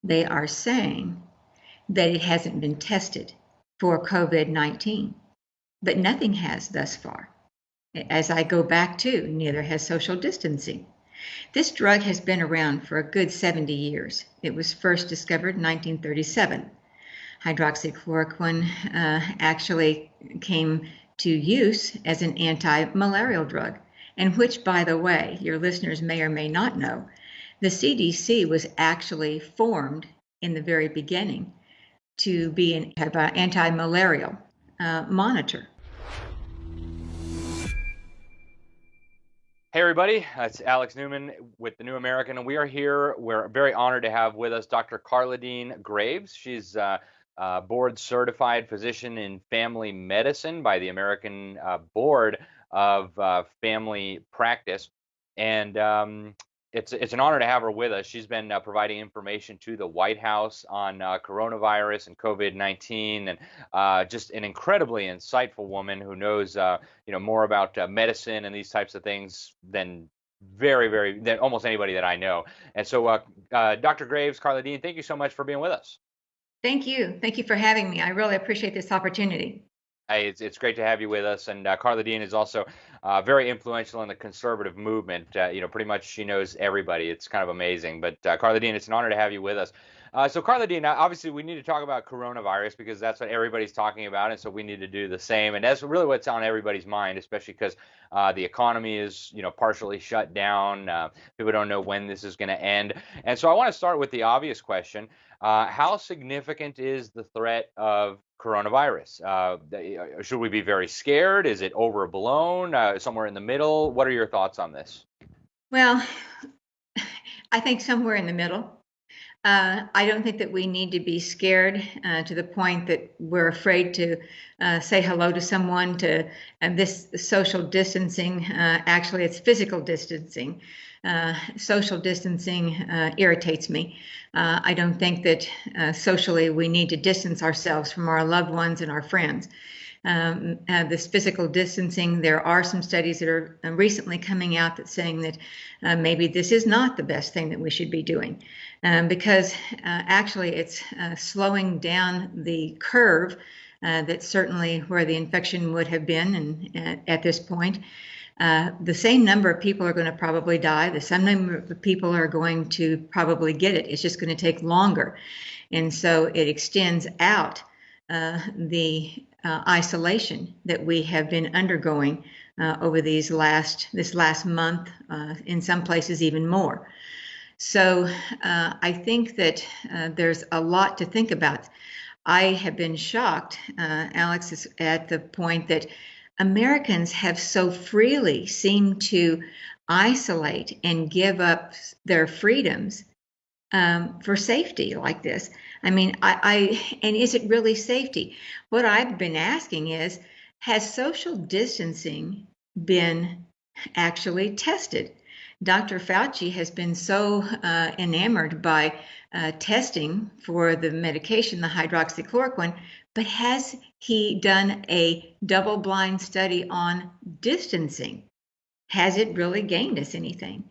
They are saying that it hasn't been tested for COVID-19, but nothing has thus far. As I go back to, neither has social distancing. This drug has been around for a good 70 years. It was first discovered in 1937. Hydroxychloroquine actually came to use as an anti-malarial drug, and which, by the way, your listeners may or may not know, the CDC was actually formed in the very beginning to be an anti-malarial monitor. Hey everybody, it's Alex Newman with the New American, and we are here. We're very honored to have with us Dr. Karlad Graves. She's a board certified physician in family medicine by the American Board of Family Practice, and it's an honor to have her with us. She's been providing information to the White House on coronavirus and COVID-19, and just an incredibly insightful woman who knows more about medicine and these types of things than than almost anybody that I know. And so, Dr. Graves, Karlad, thank you so much for being with us. Thank you. Thank you for having me. I really appreciate this opportunity. Hey, it's great to have you with us. And Karlad is also very influential in the conservative movement. Pretty much she knows everybody. It's kind of amazing. But Karlad, it's an honor to have you with us. So Karlad, obviously we need to talk about coronavirus because that's what everybody's talking about, and so we need to do the same. And that's really what's on everybody's mind, especially because the economy is, partially shut down. People don't know when this is going to end. And so I want to start with the obvious question. How significant is the threat of coronavirus? Should we be very scared? Is it overblown? Somewhere in the middle? What are your thoughts on this? Well, I think somewhere in the middle. I don't think that we need to be scared to the point that we're afraid to say hello to someone. To this social distancing, actually, it's physical distancing. Social distancing irritates me. I don't think that socially we need to distance ourselves from our loved ones and our friends. This physical distancing, there are some studies that are recently coming out that saying that maybe this is not the best thing that we should be doing, because actually it's slowing down the curve that's certainly where the infection would have been and at this point. The same number of people are going to probably die. The same number of people are going to probably get it. It's just going to take longer. And so it extends out the isolation that we have been undergoing over this last month, in some places even more. So I think that there's a lot to think about. I have been shocked, Alex, at the point that Americans have so freely seemed to isolate and give up their freedoms for safety like this. I mean, and is it really safety? What I've been asking is, has social distancing been actually tested? Dr. Fauci has been so enamored by testing for the medication, the hydroxychloroquine, but has he done a double-blind study on distancing? Has it really gained us anything?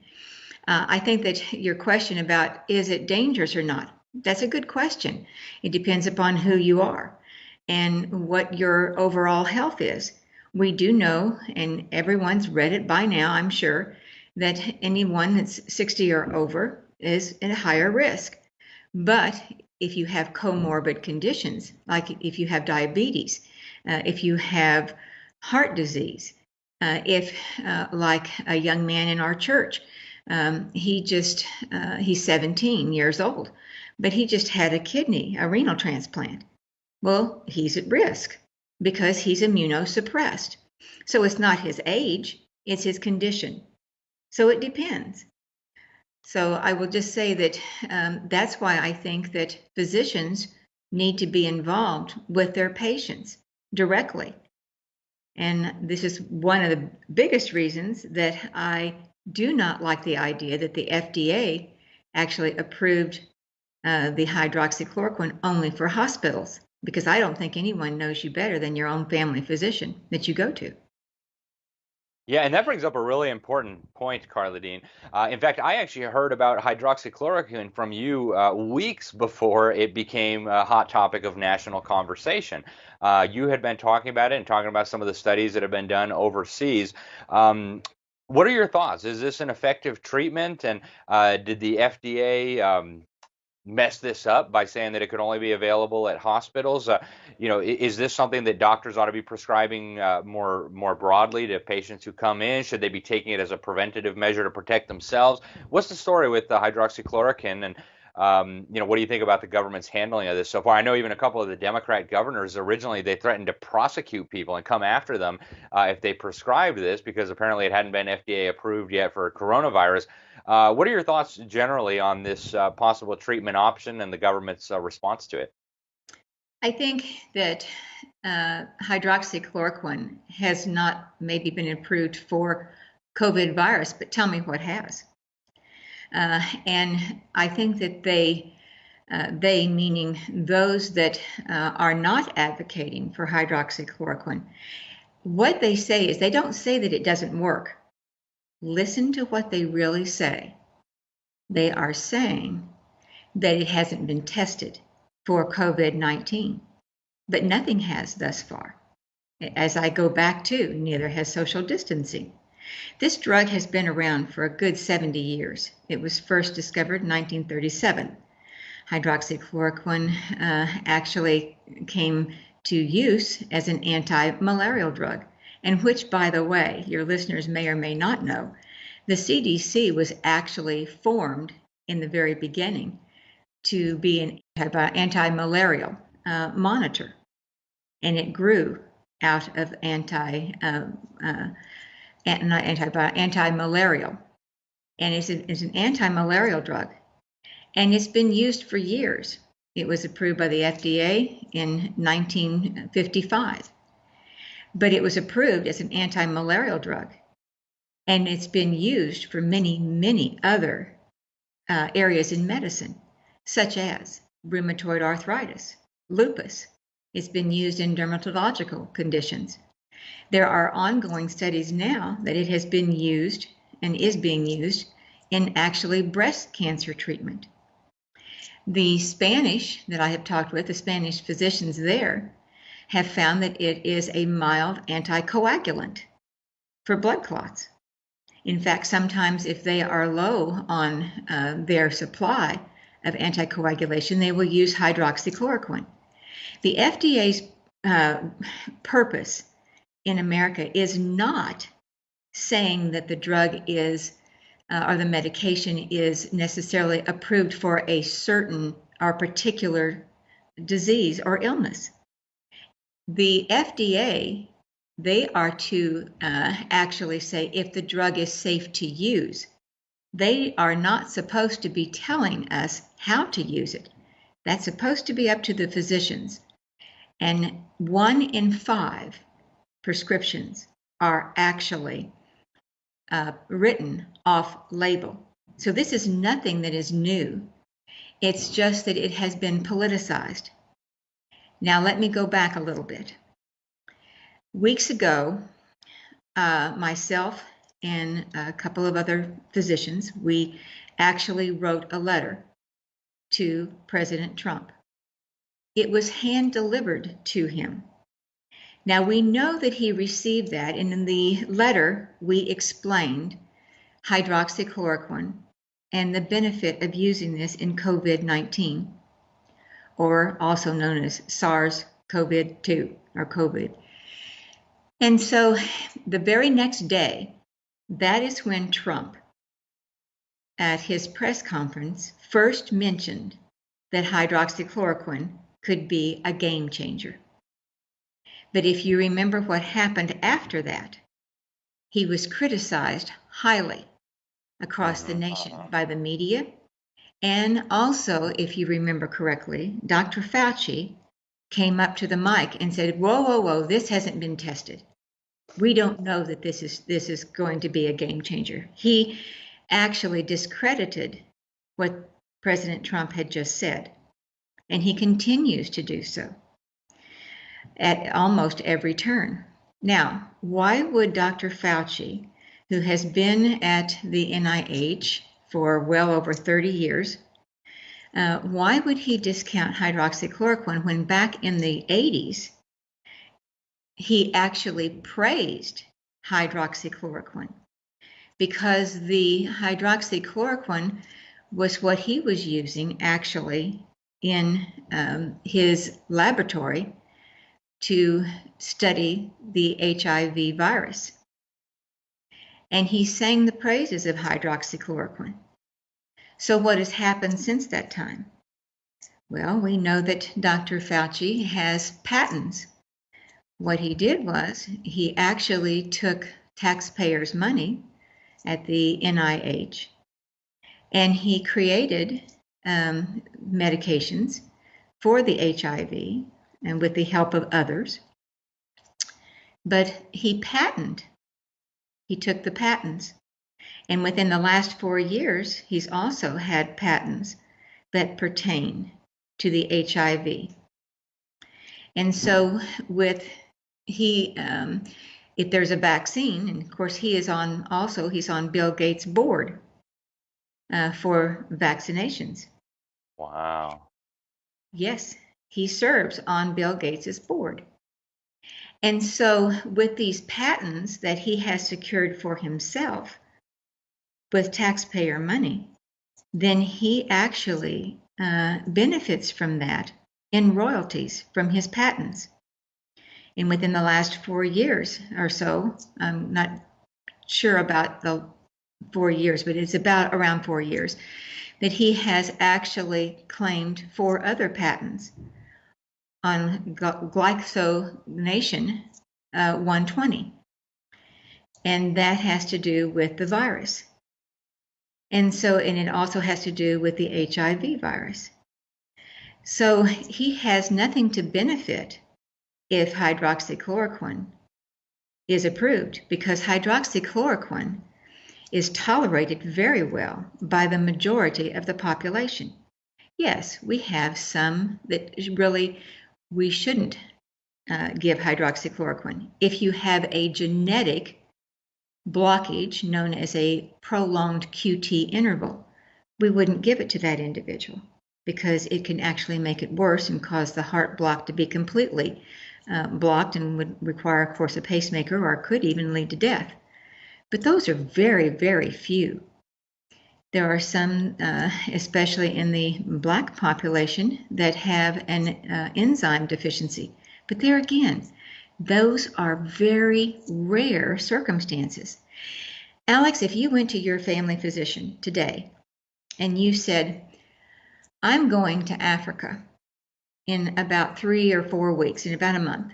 I think that your question about is it dangerous or not, that's a good question. It depends upon who you are and what your overall health is. We do know, and everyone's read it by now, I'm sure, that anyone that's 60 or over is at a higher risk. But if you have comorbid conditions, like if you have diabetes, if you have heart disease, if like a young man in our church, he's 17 years old, but he just had a renal transplant. Well, he's at risk because he's immunosuppressed. So it's not his age, it's his condition. So it depends. So I will just say that that's why I think that physicians need to be involved with their patients directly. And this is one of the biggest reasons that I do not like the idea that the FDA actually approved the hydroxychloroquine only for hospitals, because I don't think anyone knows you better than your own family physician that you go to. Yeah, and that brings up a really important point, Karladine. In fact, I actually heard about hydroxychloroquine from you weeks before it became a hot topic of national conversation. You had been talking about it and talking about some of the studies that have been done overseas. Um, what are your thoughts? Is this an effective treatment? And did the FDA mess this up by saying that it could only be available at hospitals? Is this something that doctors ought to be prescribing more broadly to patients who come in? Should they be taking it as a preventative measure to protect themselves? What's the story with the hydroxychloroquine? And what do you think about the government's handling of this so far? I know even a couple of the Democrat governors originally they threatened to prosecute people and come after them if they prescribed this because apparently it hadn't been FDA approved yet for coronavirus. What are your thoughts generally on this possible treatment option and the government's response to it? I think that hydroxychloroquine has not maybe been approved for COVID virus, but tell me what has. And I think that they meaning those that are not advocating for hydroxychloroquine, what they say is they don't say that it doesn't work. Listen to what they really say. They are saying that it hasn't been tested for COVID-19, but nothing has thus far. As I go back to, neither has social distancing. This drug has been around for a good 70 years. It was first discovered in 1937. Hydroxychloroquine actually came to use as an anti-malarial drug, and which, by the way, your listeners may or may not know, the CDC was actually formed in the very beginning to be an anti-malarial monitor, and it grew out of anti-malarial, and it's an anti-malarial drug, and it's been used for years. It was approved by the FDA in 1955, but it was approved as an anti-malarial drug, and it's been used for many, many other areas in medicine, such as rheumatoid arthritis, lupus. It's been used in dermatological conditions. There are ongoing studies now that it has been used and is being used in actually breast cancer treatment. The Spanish that I have talked with, the Spanish physicians there, have found that it is a mild anticoagulant for blood clots. In fact, sometimes if they are low on their supply of anticoagulation, they will use hydroxychloroquine. The FDA's purpose in America is not saying that the drug is or the medication is necessarily approved for a certain or particular disease or illness. The FDA, they are to actually say if the drug is safe to use. They are not supposed to be telling us how to use it. That's supposed to be up to the physicians. And 1 in 5 prescriptions are actually written off label. So this is nothing that is new. It's just that it has been politicized. Now let me go back a little bit. Weeks ago, myself and a couple of other physicians, we actually wrote a letter to President Trump. It was hand delivered to him. Now we know that he received that, and in the letter we explained hydroxychloroquine and the benefit of using this in COVID-19, or also known as SARS-CoV-2 or COVID. And so the very next day, that is when Trump, at his press conference, first mentioned that hydroxychloroquine could be a game changer. But if you remember what happened after that, he was criticized highly across the nation by the media. And also, if you remember correctly, Dr. Fauci came up to the mic and said, whoa, whoa, whoa, this hasn't been tested. We don't know that this is going to be a game changer. He actually discredited what President Trump had just said, and he continues to do so at almost every turn. Now, why would Dr. Fauci, who has been at the NIH for well over 30 years, why would he discount hydroxychloroquine when back in the 80s, he actually praised hydroxychloroquine? Because the hydroxychloroquine was what he was using actually in his laboratory to study the HIV virus. And he sang the praises of hydroxychloroquine. So what has happened since that time? Well, we know that Dr. Fauci has patents. What he did was he actually took taxpayers' money at the NIH and he created medications for the HIV and with the help of others. But he took the patents. And within the last 4 years, he's also had patents that pertain to the HIV. And so if there's a vaccine, and of course he's on Bill Gates' board for vaccinations. Wow. Yes, he serves on Bill Gates' board. And so with these patents that he has secured for himself with taxpayer money, then he actually benefits from that in royalties from his patents. And within the last 4 years or so, I'm not sure about the 4 years, but it's about around 4 years, that he has actually claimed 4 other patents on glycosination 120. And that has to do with the virus. And it also has to do with the HIV virus. So he has nothing to benefit if hydroxychloroquine is approved, because hydroxychloroquine is tolerated very well by the majority of the population. Yes, we have some that really we shouldn't give hydroxychloroquine. If you have a genetic blockage known as a prolonged QT interval, we wouldn't give it to that individual because it can actually make it worse and cause the heart block to be completely blocked and would require, of course, a pacemaker or could even lead to death. But those are very, very few. There are some, especially in the Black population, that have an enzyme deficiency. But there again, those are very rare circumstances. Alex, if you went to your family physician today and you said, I'm going to Africa in about 3 or 4 weeks, in about a month,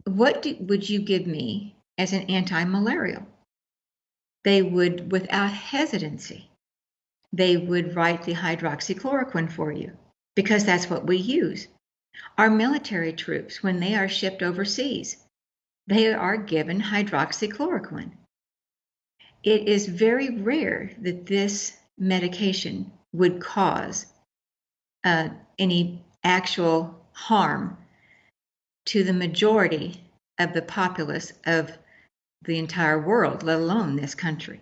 what would you give me as an anti-malarial? They would, without hesitancy, they would write the hydroxychloroquine for you because that's what we use. Our military troops, when they are shipped overseas, they are given hydroxychloroquine. It is very rare that this medication would cause any actual harm to the majority of the populace of the entire world, let alone this country.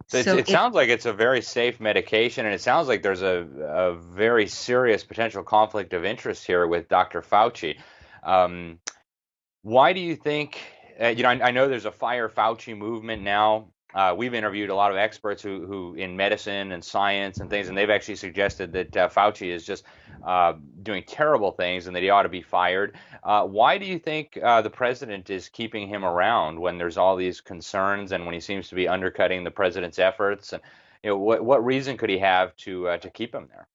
So it sounds like it's a very safe medication, and it sounds like there's a very serious potential conflict of interest here with Dr. Fauci. Why do you think, I know there's a Fire Fauci movement now. We've interviewed a lot of experts who in medicine and science and things, and they've actually suggested that Fauci is just doing terrible things and that he ought to be fired. Why do you think the president is keeping him around when there's all these concerns and when he seems to be undercutting the president's efforts? And what reason could he have to keep him there?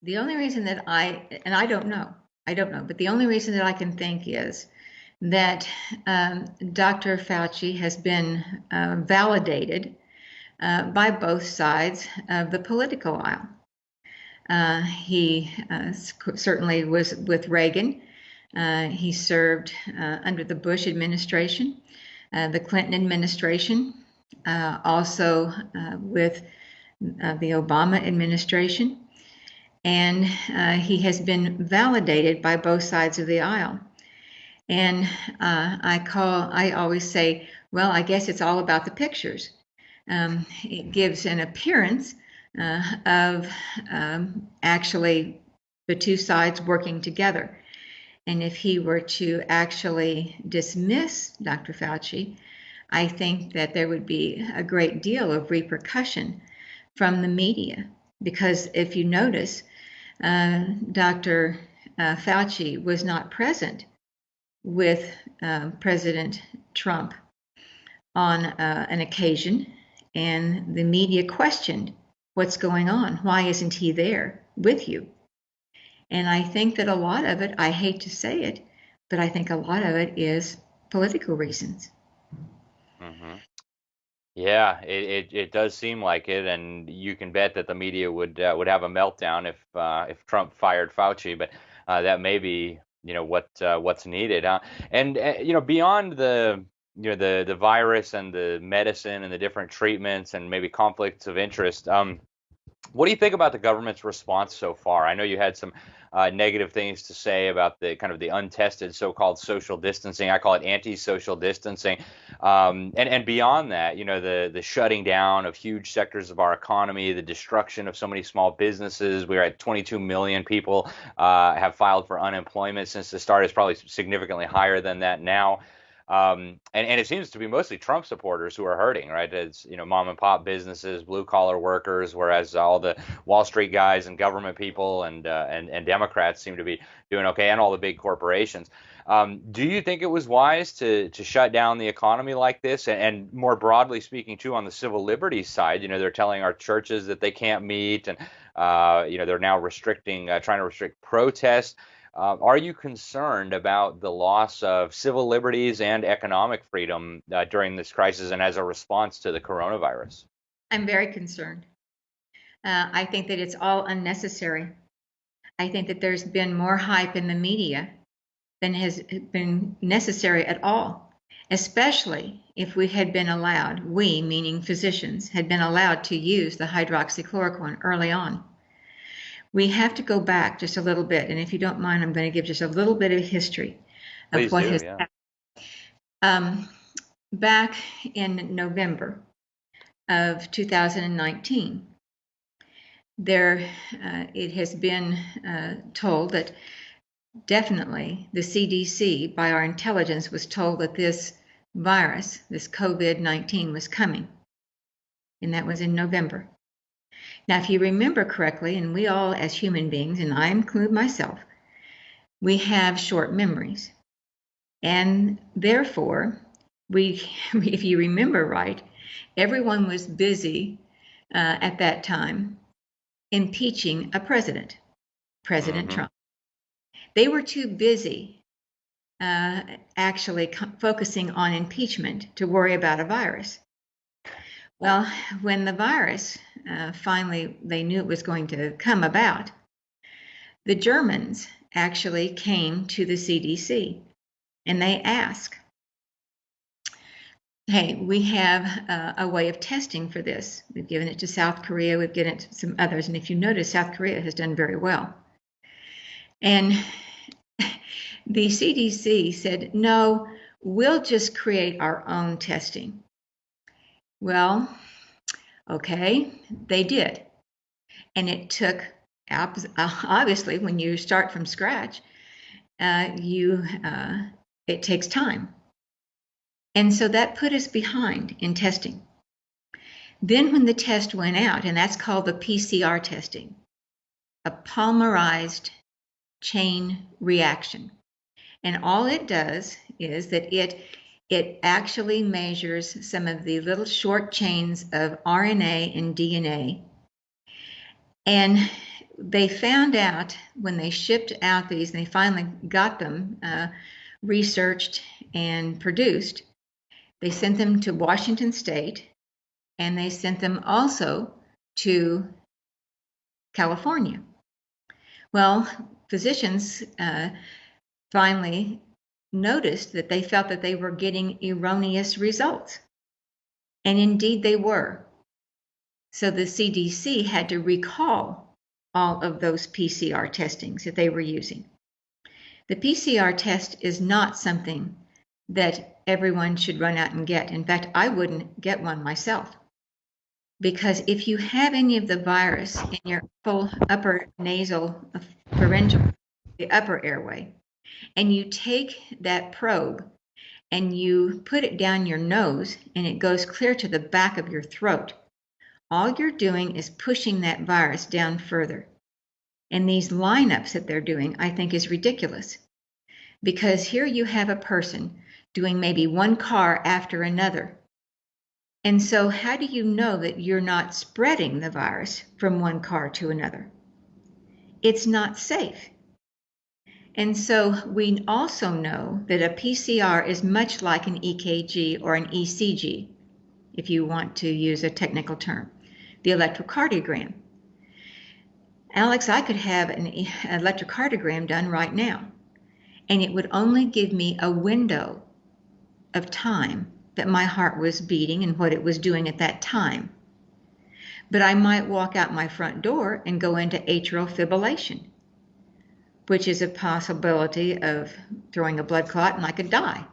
The only reason that I don't know, but the only reason that I can think is that Dr. Fauci has been validated by both sides of the political aisle. He certainly was with Reagan. He served under the Bush administration, the Clinton administration, also with the Obama administration. And he has been validated by both sides of the aisle. And I always say, well, I guess it's all about the pictures. It gives an appearance of actually the two sides working together. And if he were to actually dismiss Dr. Fauci, I think that there would be a great deal of repercussion from the media. Because if you notice, Dr. Fauci was not present with President Trump on an occasion, and the media questioned what's going on. Why isn't he there with you? And I think that a lot of it, I hate to say it, but I think a lot of it is political reasons. Hmm. Yeah, it does seem like it, and you can bet that the media would have a meltdown if Trump fired Fauci. But that may be what's needed, huh? And beyond the virus and the medicine and the different treatments and maybe conflicts of interest. What do you think about the government's response so far? I know you had some negative things to say about the kind of the untested so-called social distancing. I call it anti-social distancing. And beyond that, the shutting down of huge sectors of our economy, the destruction of so many small businesses. We're at 22 million people have filed for unemployment since the start. It's probably significantly higher than that now. And it seems to be mostly Trump supporters who are hurting, right? It's mom and pop businesses, blue collar workers, whereas all the Wall Street guys and government people and Democrats seem to be doing okay, and all the big corporations. Do you think it was wise to shut down the economy like this? And more broadly speaking, too, on the civil liberties side, they're telling our churches that they can't meet, and they're now trying to restrict protests. Are you concerned about the loss of civil liberties and economic freedom during this crisis and as a response to the coronavirus? I'm very concerned. I think that it's all unnecessary. I think that there's been more hype in the media than has been necessary at all, especially if we had been allowed, we, meaning physicians, had been allowed to use the hydroxychloroquine early on. We have to go back just a little bit, and if you don't mind, I'm going to give just a little bit of history of Please what do, has yeah. happened. Back in November of 2019, it has been told that definitely the CDC, by our intelligence, was told that this virus, this COVID-19, was coming, and that was in November. Now, if you remember correctly, and we all as human beings, and I include myself, we have short memories. And therefore, if you remember right, everyone was busy at that time impeaching a president, President Hmm. Trump. They were too busy actually focusing on impeachment to worry about a virus. Well, when the virus finally they knew it was going to come about, the Germans actually came to the CDC and they asked, hey, we have a way of testing for this. We've given it to South Korea, we've given it to some others, and if you notice, South Korea has done very well. And the CDC said, no, we'll just create our own testing. Well, okay, they did. And it took, obviously, when you start from scratch, it takes time. And so that put us behind in testing. Then when the test went out, and that's called the PCR testing, a polymerized chain reaction. And all it does is that it actually measures some of the little short chains of RNA and DNA. And they found out when they shipped out these, and they finally got them researched and produced, they sent them to Washington State, and they sent them also to California. Well, physicians finally noticed that they felt that they were getting erroneous results. And indeed they were. So the CDC had to recall all of those PCR testings that they were using. The PCR test is not something that everyone should run out and get. In fact, I wouldn't get one myself. Because if you have any of the virus in your full upper nasal pharyngeal, the upper airway, and you take that probe and you put it down your nose and it goes clear to the back of your throat, all you're doing is pushing that virus down further. And these lineups that they're doing, I think, is ridiculous. Because here you have a person doing maybe one car after another. And so, how do you know that you're not spreading the virus from one car to another? It's not safe. And so, we also know that a PCR is much like an EKG or an ECG, if you want to use a technical term, the electrocardiogram. Alex, I could have an electrocardiogram done right now, and it would only give me a window of time that my heart was beating and what it was doing at that time. But I might walk out my front door and go into atrial fibrillation, which is a possibility of throwing a blood clot and I could die.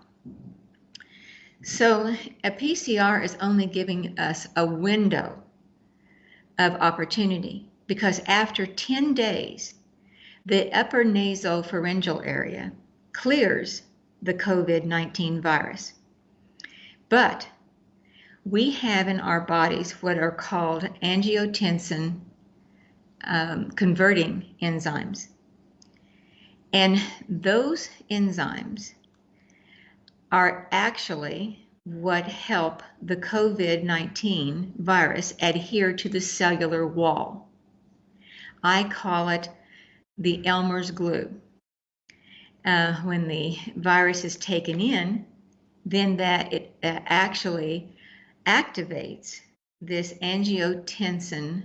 So a PCR is only giving us a window of opportunity, because after 10 days, the upper nasal pharyngeal area clears the COVID-19 virus. But we have in our bodies what are called angiotensin converting enzymes. And those enzymes are actually what help the COVID-19 virus adhere to the cellular wall. I call it the Elmer's glue. When the virus is taken in, then that it actually activates this angiotensin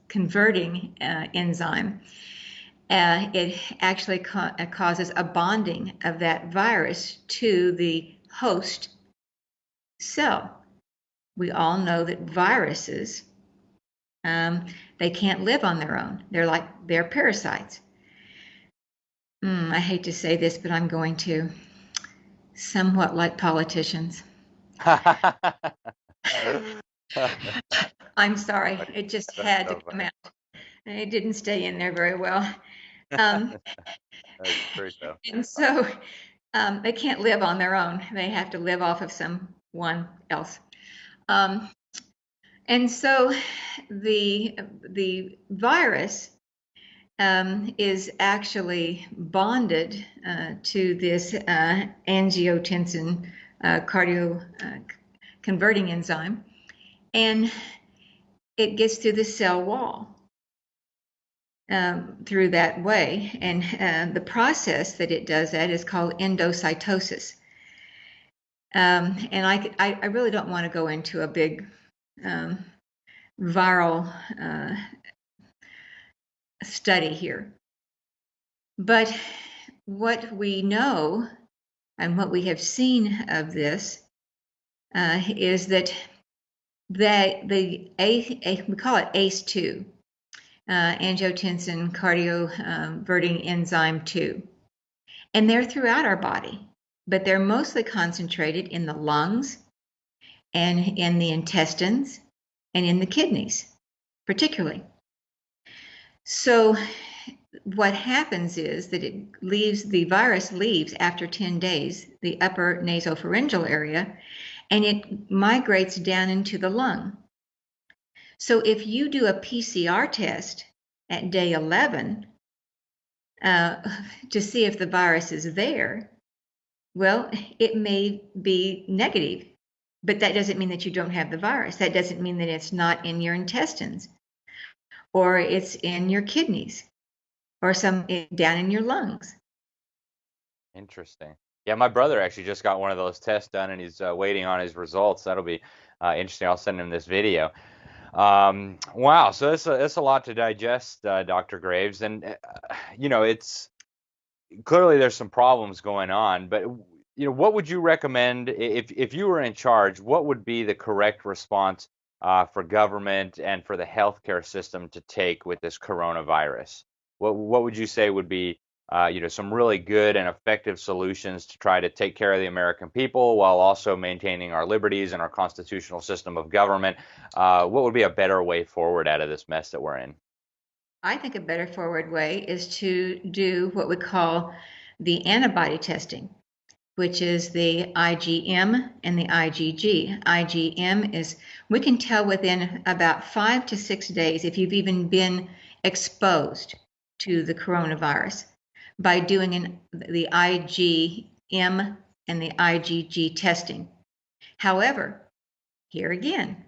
converting enzyme. It actually causes a bonding of that virus to the host cell. We all know that viruses, they can't live on their own. They're parasites. I hate to say this, but I'm going to. Somewhat like politicians. I'm sorry, it just had to come out. It didn't stay in there very well. That's true, though. And so they can't live on their own. They have to live off of someone else. And so the virus is actually bonded to this angiotensin converting enzyme, and it gets through the cell wall through that way. And the process that it does that is called endocytosis. And I really don't want to go into a big viral study here. But what we know and what we have seen of this is that we call it ACE2, angiotensin converting enzyme 2. And they're throughout our body, but they're mostly concentrated in the lungs and in the intestines and in the kidneys, particularly. So what happens is that the virus leaves after 10 days, the upper nasopharyngeal area, and it migrates down into the lung. So if you do a PCR test at day 11 to see if the virus is there, well, it may be negative, but that doesn't mean that you don't have the virus. That doesn't mean that it's not in your intestines, or it's in your kidneys, or down in your lungs. Interesting. Yeah, my brother actually just got one of those tests done, and he's waiting on his results. That'll be interesting. I'll send him this video. Wow, so that's a lot to digest, Dr. Graves, and it's clearly there's some problems going on. But what would you recommend if you were in charge? What would be the correct response for government and for the healthcare system to take with this coronavirus? what would you say would be some really good and effective solutions to try to take care of the American people while also maintaining our liberties and our constitutional system of government? What would be a better way forward out of this mess that we're in? I think a better forward way is to do what we call the antibody testing, which is the IgM and the IgG. IgM is, we can tell within about 5 to 6 days if you've even been exposed to the coronavirus by doing the IgM and the IgG testing. However, here again,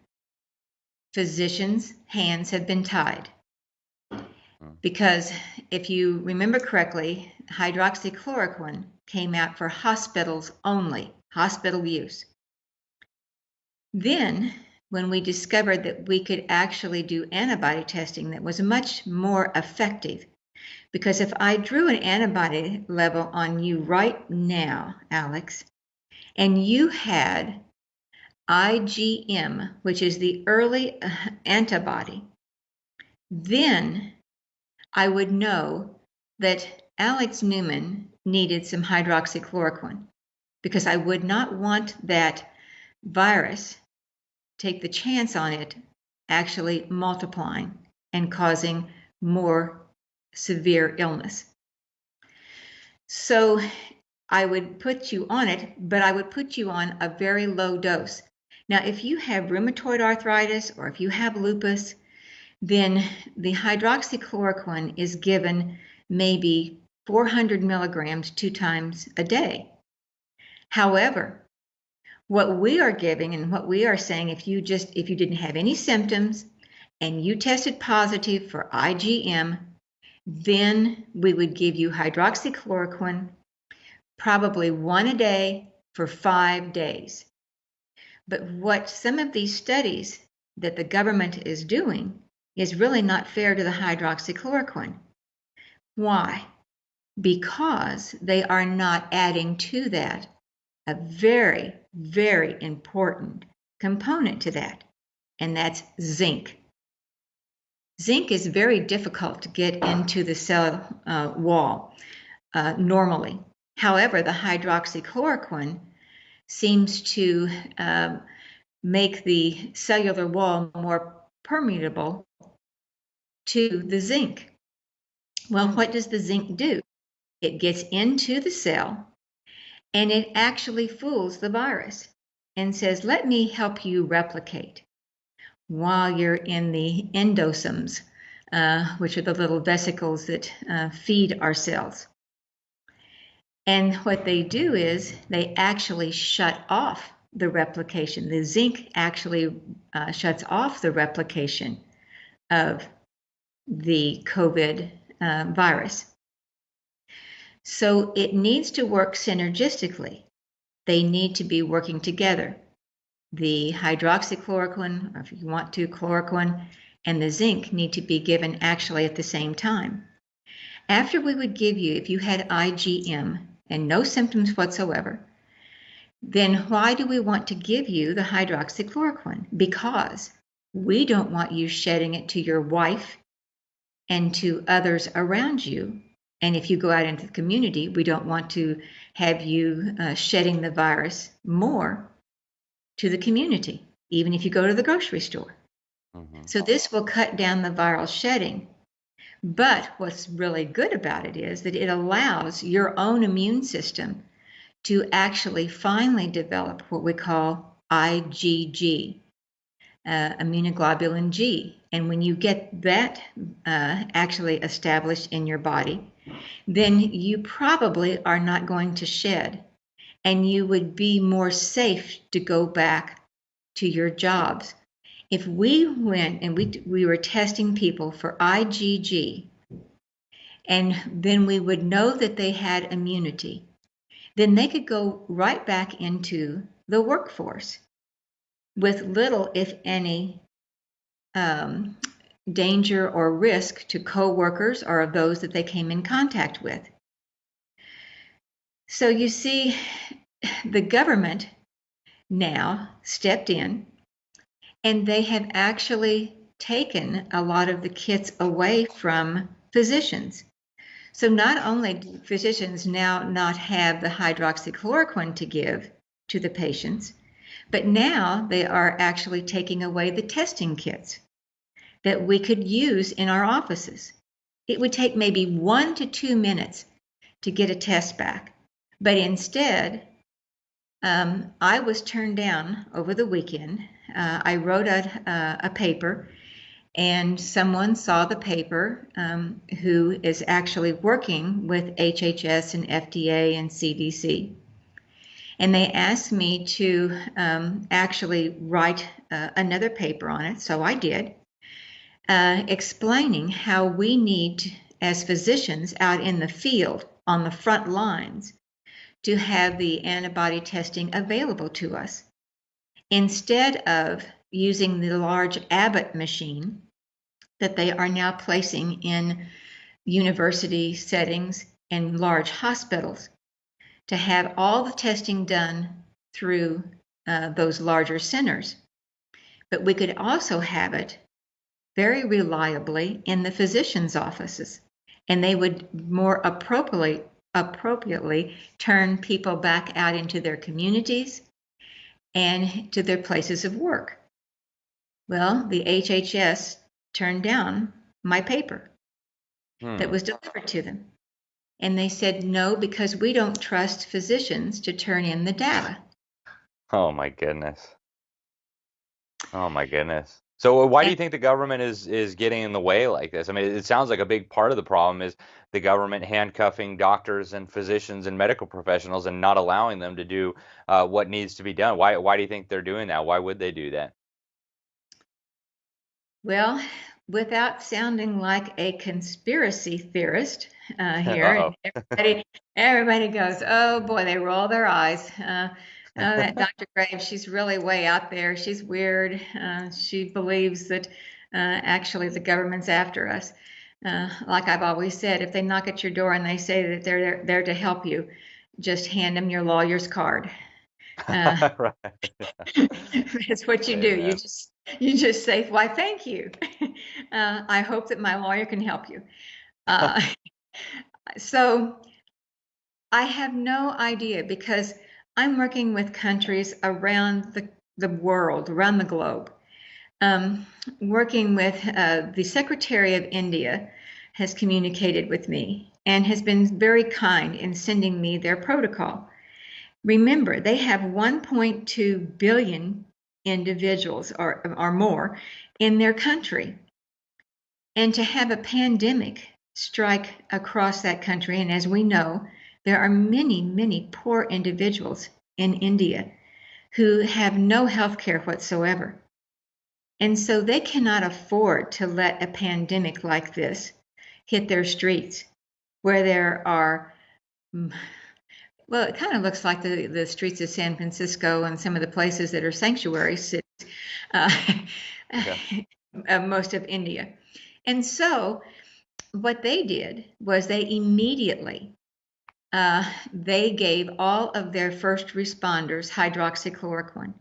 physicians' hands have been tied. Because if you remember correctly, hydroxychloroquine came out for hospitals only, hospital use. Then, when we discovered that we could actually do antibody testing that was much more effective, because if I drew an antibody level on you right now, Alex, and you had IgM, which is the early antibody, then I would know that Alex Newman needed some hydroxychloroquine, because I would not want that virus take the chance on it actually multiplying and causing more severe illness. So I would put you on it, but I would put you on a very low dose. Now, if you have rheumatoid arthritis or if you have lupus, then the hydroxychloroquine is given maybe 400 milligrams 2 times a day. However, what we are giving and what we are saying, if you didn't have any symptoms and you tested positive for IgM, then we would give you hydroxychloroquine, probably 1 a day for 5 days. But what some of these studies that the government is doing is really not fair to the hydroxychloroquine. Why? Because they are not adding to that a very, very important component to that, and that's zinc. Zinc is very difficult to get into the cell wall normally. However, the hydroxychloroquine seems to make the cellular wall more permeable to the zinc. Well, what does the zinc do? It gets into the cell and it actually fools the virus and says, let me help you replicate while you're in the endosomes, which are the little vesicles that feed our cells. And what they do is they actually shut off the replication. The zinc actually shuts off the replication of the COVID virus. So it needs to work synergistically. They need to be working together. The hydroxychloroquine, or if you want to, chloroquine, and the zinc need to be given actually at the same time. After we would give you, if you had IgM and no symptoms whatsoever, then why do we want to give you the hydroxychloroquine? Because we don't want you shedding it to your wife and to others around you. And if you go out into the community, we don't want to have you shedding the virus more to the community, even if you go to the grocery store. Mm-hmm. So this will cut down the viral shedding. But what's really good about it is that it allows your own immune system to actually finally develop what we call IgG, immunoglobulin G. And when you get that actually established in your body, then you probably are not going to shed, and you would be more safe to go back to your jobs. If we went and we were testing people for IgG, and then we would know that they had immunity, then they could go right back into the workforce with little, if any, danger or risk to coworkers or of those that they came in contact with. So you see, the government now stepped in, and they have actually taken a lot of the kits away from physicians. So not only do physicians now not have the hydroxychloroquine to give to the patients, but now they are actually taking away the testing kits that we could use in our offices. It would take maybe 1 to 2 minutes to get a test back. But instead, I was turned down over the weekend. I wrote a paper, and someone saw the paper who is actually working with HHS and FDA and CDC. And they asked me to actually write another paper on it, so I did, explaining how we need, as physicians out in the field on the front lines, to have the antibody testing available to us instead of using the large Abbott machine that they are now placing in university settings and large hospitals, to have all the testing done through those larger centers. But we could also have it very reliably in the physicians' offices, and they would more appropriately turn people back out into their communities and to their places of work. Well, the HHS turned down my paper that was delivered to them. And they said, no, because we don't trust physicians to turn in the data. Oh my goodness. Oh my goodness. So why do And you think the government is getting in the way like this? I mean, it sounds like a big part of the problem is the government handcuffing doctors and physicians and medical professionals and not allowing them to do what needs to be done. Why do you think they're doing that? Why would they do that? well, without sounding like a conspiracy theorist here, Uh-oh. and everybody goes, oh boy, they roll their eyes. Oh, that Dr. Graves, she's really way out there. She's weird. She believes that actually the government's after us. Like I've always said, if they knock at your door and they say that they're there to help you, just hand them your lawyer's card. Uh, Right. That's what you do. Amen. You just say, "Why, thank you. I hope that my lawyer can help you." Uh, so I have no idea because I'm working with countries around the world, around the globe. Um, Working with the Secretary of India has communicated with me and has been very kind in sending me their protocol. Remember, they have 1.2 billion individuals or more in their country. And to have a pandemic strike across that country, and as we know, there are many, many poor individuals in India who have no health care whatsoever. And so they cannot afford to let a pandemic like this hit their streets where there are, well, it kind of looks like the streets of San Francisco and some of the places that are sanctuary cities, uh, Yeah. most of India. And so what they did was they immediately they gave all of their first responders hydroxychloroquine,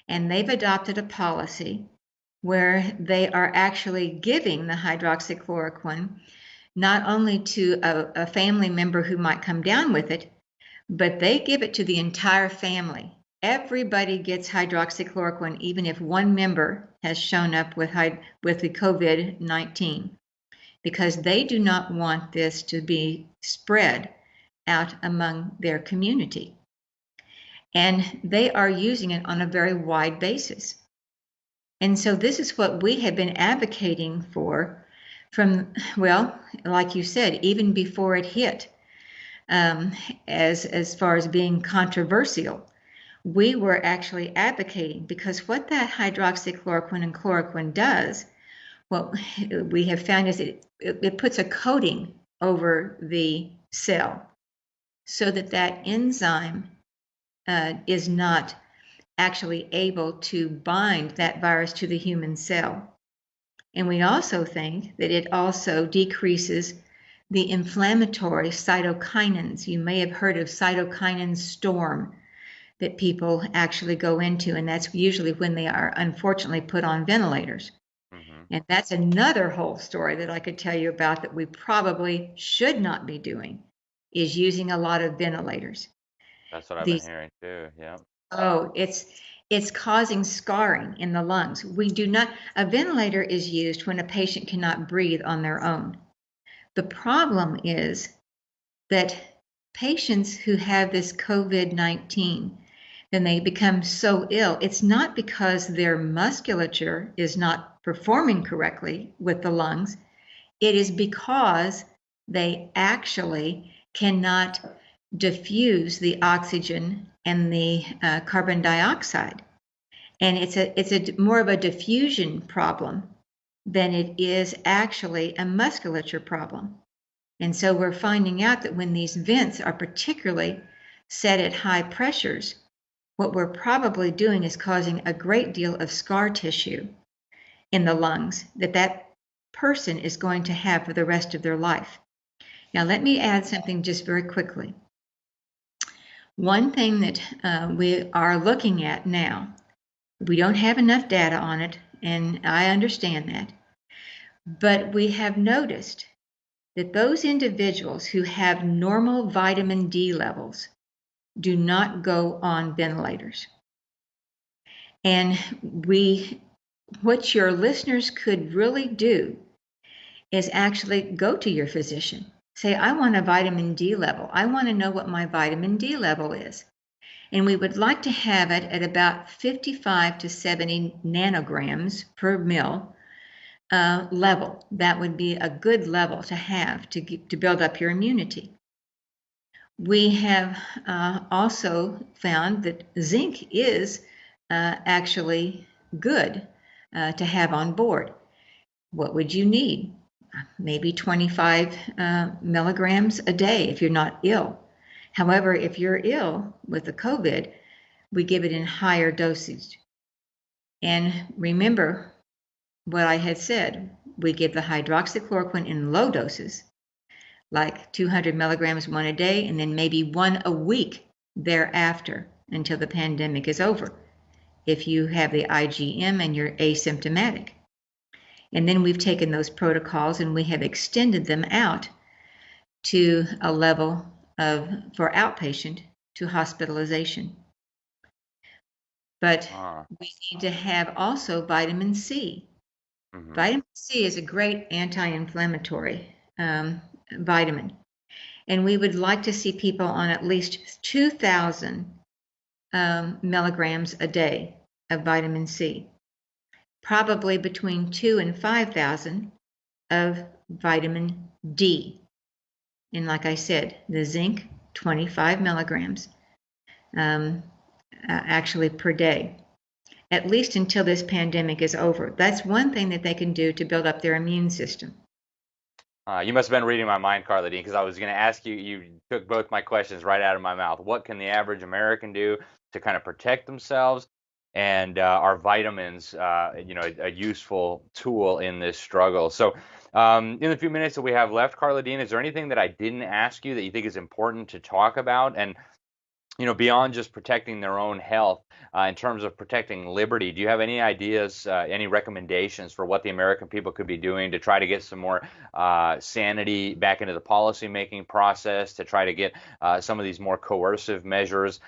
and they've adopted a policy where they are actually giving the hydroxychloroquine not only to a family member who might come down with it, but they give it to the entire family. Everybody gets hydroxychloroquine, even if one member has shown up with the COVID-19, because they do not want this to be spread out among their community. And they are using it on a very wide basis. And so this is what we have been advocating for from, well, like you said, even before it hit, as far as being controversial. We were actually advocating because what that hydroxychloroquine and chloroquine does, what we have found is it puts a coating over the cell so that that enzyme is not actually able to bind that virus to the human cell. And we also think that it also decreases the inflammatory cytokinins. You may have heard of cytokinin storm that people actually go into, and that's usually when they are unfortunately put on ventilators. And that's another whole story that I could tell you about that we probably should not be doing, is using a lot of ventilators. That's what I've been These, hearing too. Yeah. oh, it's causing scarring in the lungs. We do not, a ventilator is used when a patient cannot breathe on their own. The problem is that patients who have this COVID-19, then they become so ill, it's not because their musculature is not performing correctly with the lungs. It is because they actually cannot diffuse the oxygen and the carbon dioxide. And it's a more of a diffusion problem than it is actually a musculature problem. And so we're finding out that when these vents are particularly set at high pressures, what we're probably doing is causing a great deal of scar tissue in the lungs that person is going to have for the rest of their life. Now, let me add something just very quickly. One thing that we are looking at now, we don't have enough data on it, and I understand that, but we have noticed that those individuals who have normal vitamin D levels do not go on ventilators. And what your listeners could really do is actually go to your physician. Say, I want a vitamin D level. I want to know what my vitamin D level is. And we would like to have it at about 55 to 70 nanograms per mil level. That would be a good level to have to build up your immunity. We have also found that zinc is actually good to have on board. What would you need? Maybe 25 milligrams a day if you're not ill. However, if you're ill with the COVID, we give it in higher dosage. And remember what I had said, we give the hydroxychloroquine in low doses, like 200 milligrams one a day, and then maybe one a week thereafter until the pandemic is over, if you have the IgM and you're asymptomatic. And then we've taken those protocols and we have extended them out to a level for outpatient to hospitalization. But we need to have also vitamin C. Mm-hmm. Vitamin C is a great anti-inflammatory vitamin. And we would like to see people on at least 2,000 milligrams a day of vitamin C. Probably between 2 and 5,000 of vitamin D. And like I said, the zinc, 25 milligrams actually per day, at least until this pandemic is over. That's one thing that they can do to build up their immune system. You must have been reading my mind, Karlad, because I was going to ask you, you took both my questions right out of my mouth. What can the average American do to kind of protect themselves? And are vitamins, a useful tool in this struggle? So in the few minutes that we have left, Karlad, is there anything that I didn't ask you that you think is important to talk about? And beyond just protecting their own health, in terms of protecting liberty, do you have any ideas, any recommendations for what the American people could be doing to try to get some more sanity back into the policy-making process, to try to get some of these more coercive measures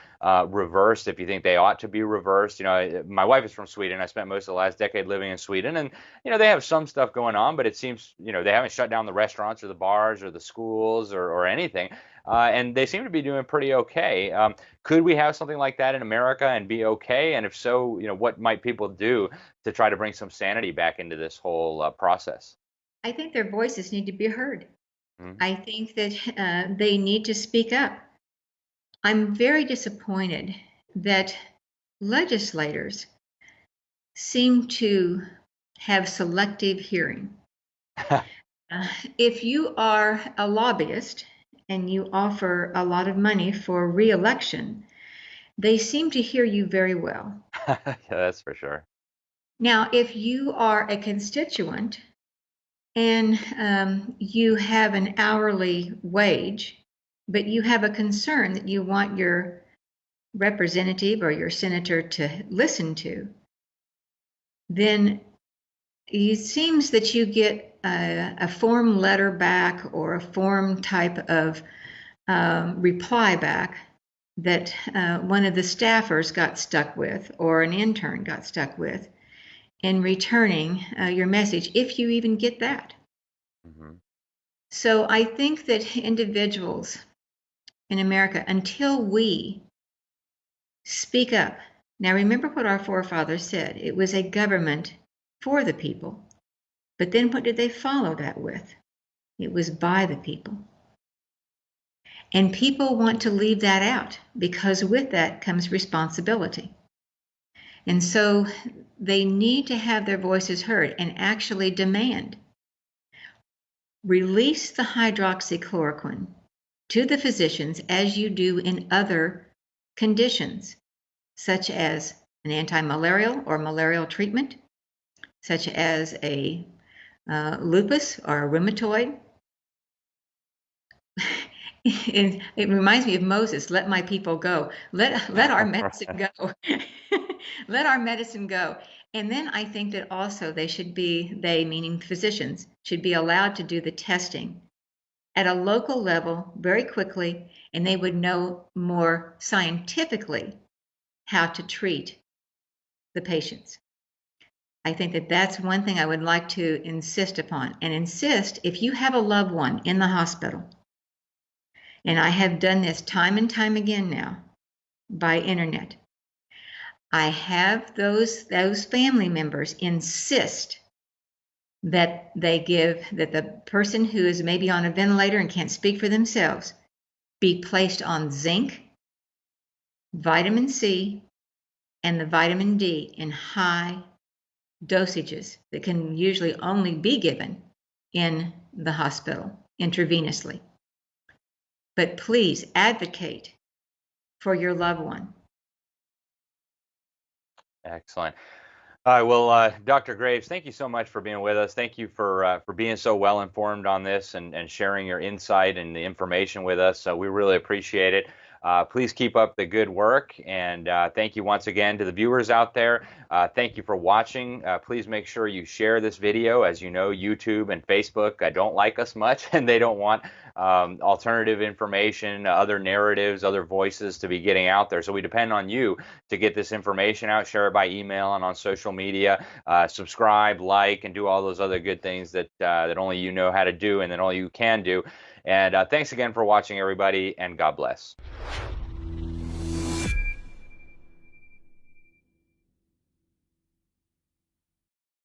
reversed, if you think they ought to be reversed? My wife is from Sweden. I spent most of the last decade living in Sweden, and they have some stuff going on, but it seems they haven't shut down the restaurants or the bars or the schools or anything. And they seem to be doing pretty okay. Could we have something like that in America and be okay? And if so, what might people do to try to bring some sanity back into this whole process? I think their voices need to be heard. Mm-hmm. I think that they need to speak up. I'm very disappointed that legislators seem to have selective hearing. If you are a lobbyist and you offer a lot of money for re-election, they seem to hear you very well. Yeah, that's for sure. Now, if you are a constituent and you have an hourly wage, but you have a concern that you want your representative or your senator to listen to, then it seems that you get a form letter back or a form type of reply back that one of the staffers got stuck with or an intern got stuck with in returning your message, if you even get that. Mm-hmm. So I think that individuals in America, until we speak up, now remember what our forefathers said, it was a government for the people. But then what did they follow that with? It was by the people. And people want to leave that out because with that comes responsibility. And so they need to have their voices heard and actually demand release the hydroxychloroquine to the physicians as you do in other conditions, such as an anti-malarial or malarial treatment, such as a lupus or a rheumatoid. It reminds me of Moses, let my people go. Let our medicine go. Let our medicine go. And then I think that also they meaning physicians, should be allowed to do the testing at a local level very quickly, and they would know more scientifically how to treat the patients. I think that that's one thing I would like to insist upon, and insist if you have a loved one in the hospital, and I have done this time and time again now by internet, I have those family members insist that the person who is maybe on a ventilator and can't speak for themselves be placed on zinc, vitamin C, and the vitamin D in high dosages that can usually only be given in the hospital intravenously. But please advocate for your loved one. Excellent. All right, well, Dr. Graves, thank you so much for being with us. Thank you for being so well informed on this and sharing your insight and the information with us. So we really appreciate it. Please keep up the good work, and thank you once again to the viewers out there. Thank you for watching. Please make sure you share this video. As you know, YouTube and Facebook don't like us much, and they don't want alternative information, other narratives, other voices to be getting out there. So we depend on you to get this information out. Share it by email and on social media. Subscribe, like, and do all those other good things that only you know how to do and that only you can do. And thanks again for watching, everybody, and God bless.